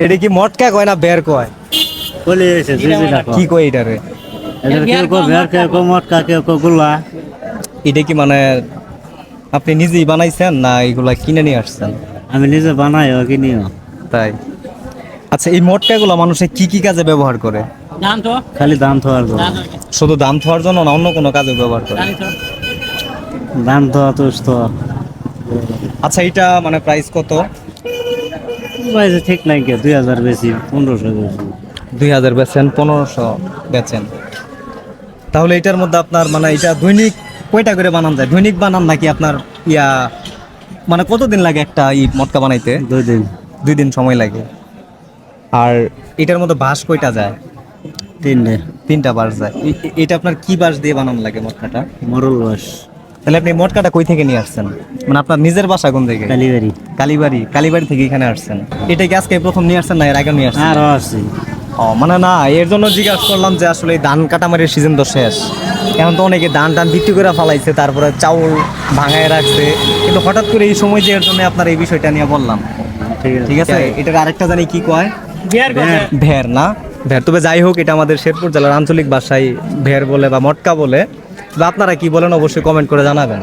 এটা কি মটকা কয় না বের কয়? বলে এসে কি কয় এটারে? কেউ কেউ বের কেউ কেউ মটকা কেউ কেউ গুলা। এটা কি মানে আপনি নিজেই বানাইছেন না এগুলা কিনে নিয়ে আসছেন? আমি নিজে বানাই কিনিও। তাই। আচ্ছা, এই মটকাগুলো মানুষে কি কি কাজে ব্যবহার করে? খালি দাম থার করে। শুধু দাম থাকার জন্য না অন্য কোনো কাজে ব্যবহার করে? দাম তো তো আচ্ছা, এটা মানে প্রাইস কত? পয়সা ঠিক নাই কে 2000 বেশি 1500 বেশি। 2000 বেচেন, 1500 বেচেন। তাহলে এটার মধ্যে আপনার মানে এটা দৈনিক কয়টা করে বানান যায়? দৈনিক বানান নাকি আপনার ইয়া মানে কতদিন লাগে একটা মটকা বানাইতে? 2 দিন 2 দিন সময় লাগে। আর এটার মধ্যে বাঁশ কয়টা যায়? 3 3টা বাঁশ যায়। এটা আপনার কি বাঁশ দিয়ে বানানো লাগে মটকাটা? মরল বাস তাহলে আপনি মটকাটা কই থেকে নিয়ে আসছেন? মানে আপনার নিজের বাসা কোন থেকে? কালীবাড়ি। কালীবাড়ি থেকে এখানে আসছেন। এটা কি আজকে প্রথম নিয়ে আসছেন না এর আগে নিয়ে আসছেন? আরো আছে। ও মানে না, এর জন্য জিজ্ঞাসা করলাম যে আসলে এই ধান কাটামারির সিজন তো শেষ, এখন তো অনেকে ধান টান বিক্রি করে ফেলাইছে, তারপরে চাউল ভাঙায় রাখছে, কিন্তু হঠাৎ করে এই সময় যে এর জন্য আপনার এই বিষয়টা নিয়ে বললাম। ঠিক আছে, এটার আরেকটা জানি কি কয়? ভের না? ভের। তবে যাই হোক, এটা আমাদের শেরপুর জেলার আঞ্চলিক ভাষায় ভের বলে বা মটকা বলে। বা আপনারা কি বলেন অবশ্যই কমেন্ট করে জানাবেন।